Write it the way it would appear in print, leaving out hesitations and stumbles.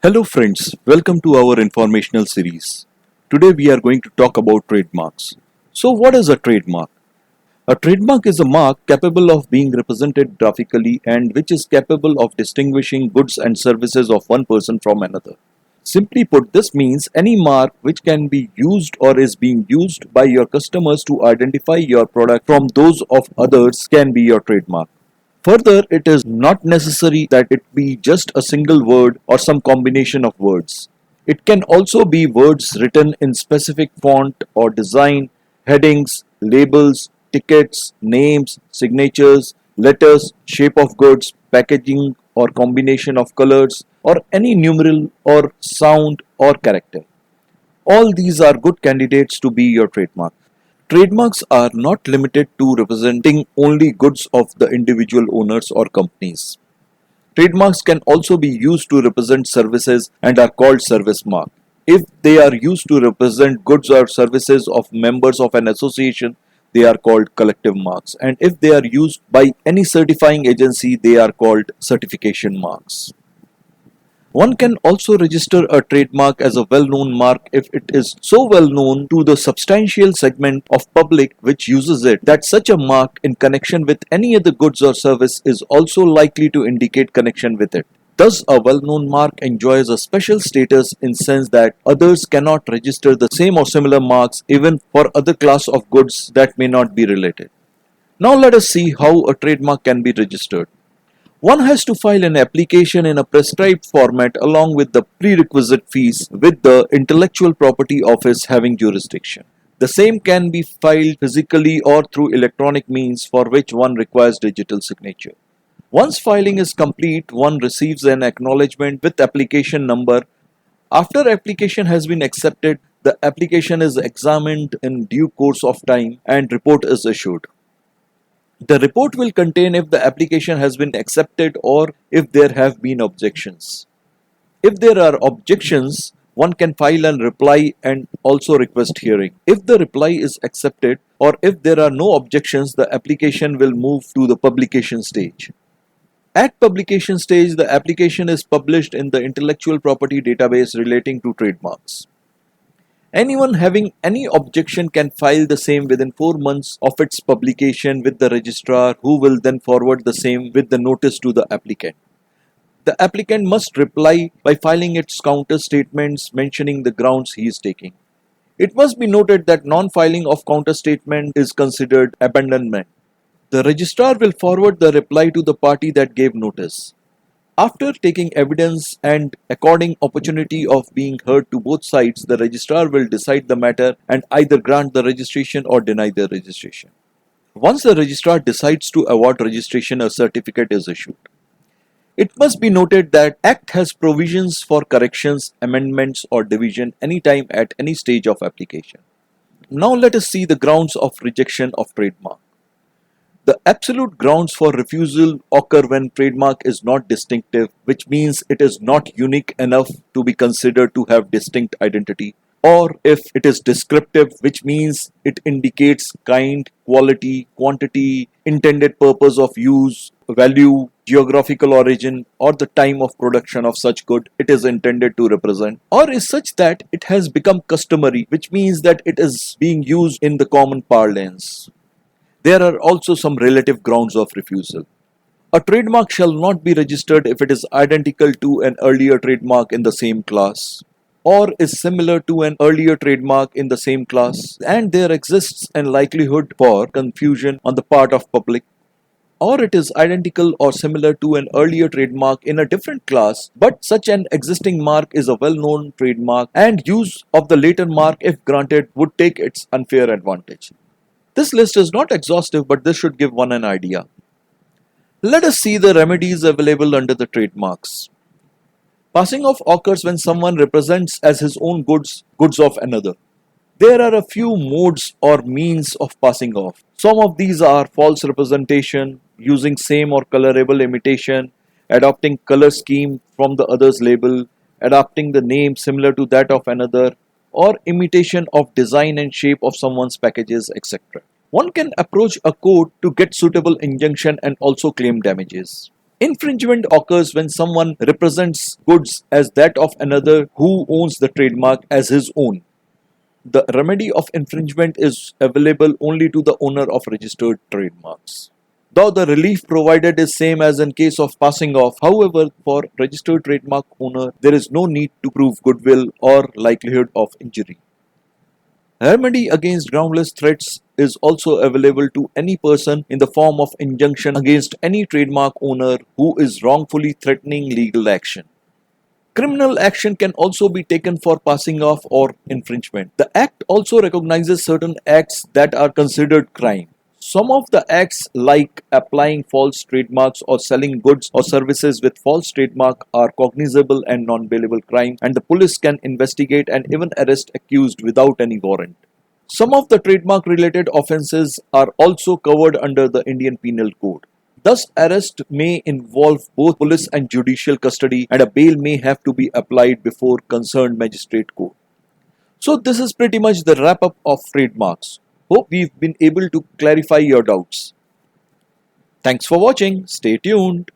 Hello friends, welcome to our informational series. Today we are going to talk about trademarks. So what is a trademark? A trademark is a mark capable of being represented graphically and which is capable of distinguishing goods and services of one person from another. Simply put, this means any mark which can be used or is being used by your customers to identify your product from those of others can be your trademark. Further, it is not necessary that it be just a single word or some combination of words. It can also be words written in specific font or design, headings, labels, tickets, names, signatures, letters, shape of goods, packaging or combination of colors, or any numeral or sound or character. All these are good candidates to be your trademark. Trademarks are not limited to representing only goods of the individual owners or companies. Trademarks can also be used to represent services and are called service mark. If they are used to represent goods or services of members of an association, they are called collective marks. And if they are used by any certifying agency, they are called certification marks. One can also register a trademark as a well-known mark if it is so well known to the substantial segment of public which uses it that such a mark in connection with any other goods or service is also likely to indicate connection with it. Thus, a well-known mark enjoys a special status in sense that others cannot register the same or similar marks even for other class of goods that may not be related. Now let us see how a trademark can be registered. One has to file an application in a prescribed format along with the prerequisite fees with the Intellectual Property Office having jurisdiction. The same can be filed physically or through electronic means for which one requires digital signature. Once filing is complete, one receives an acknowledgement with application number. After application has been accepted, the application is examined in due course of time and report is issued. The report will contain if the application has been accepted or if there have been objections. If there are objections, one can file a reply and also request hearing. If the reply is accepted or if there are no objections, the application will move to the publication stage. At publication stage, the application is published in the intellectual property database relating to trademarks. Anyone having any objection can file the same within 4 months of its publication with the registrar, who will then forward the same with the notice to the applicant. The applicant must reply by filing its counter statements mentioning the grounds he is taking. It must be noted that non-filing of counter statement is considered abandonment. The registrar will forward the reply to the party that gave notice. After taking evidence and according opportunity of being heard to both sides, the registrar will decide the matter and either grant the registration or deny the registration. Once the registrar decides to award registration, a certificate is issued. It must be noted that Act has provisions for corrections, amendments or division anytime at any stage of application. Now let us see the grounds of rejection of trademark. The absolute grounds for refusal occur when trademark is not distinctive, which means it is not unique enough to be considered to have distinct identity, or if it is descriptive, which means it indicates kind, quality, quantity, intended purpose of use, value, geographical origin, or the time of production of such good it is intended to represent, or is such that it has become customary, which means that it is being used in the common parlance. There are also some relative grounds of refusal. A trademark shall not be registered if it is identical to an earlier trademark in the same class, or is similar to an earlier trademark in the same class, and there exists a likelihood for confusion on the part of public, or it is identical or similar to an earlier trademark in a different class, but such an existing mark is a well-known trademark and use of the later mark, if granted, would take its unfair advantage. This list is not exhaustive, but this should give one an idea. Let us see the remedies available under the trademarks. Passing off occurs when someone represents as his own goods of another. There are a few modes or means of passing off. Some of these are false representation, using same or colorable imitation, adopting color scheme from the other's label, adopting the name similar to that of another, or imitation of design and shape of someone's packages, etc. One can approach a court to get suitable injunction and also claim damages. Infringement occurs when someone represents goods as that of another who owns the trademark as his own. The remedy of infringement is available only to the owner of registered trademarks. Though the relief provided is same as in case of passing off, however, for registered trademark owner, there is no need to prove goodwill or likelihood of injury. Remedy against groundless threats is also available to any person in the form of injunction against any trademark owner who is wrongfully threatening legal action. Criminal action can also be taken for passing off or infringement. The Act also recognizes certain acts that are considered crime. Some of the acts, like applying false trademarks or selling goods or services with false trademark, are cognizable and non-bailable crime, and the police can investigate and even arrest accused without any warrant. Some of the trademark related offences are also covered under the Indian Penal Code. Thus, arrest may involve both police and judicial custody, and a bail may have to be applied before concerned magistrate court. So, this is pretty much the wrap up of trademarks. Hope we've been able to clarify your doubts. Thanks for watching. Stay tuned.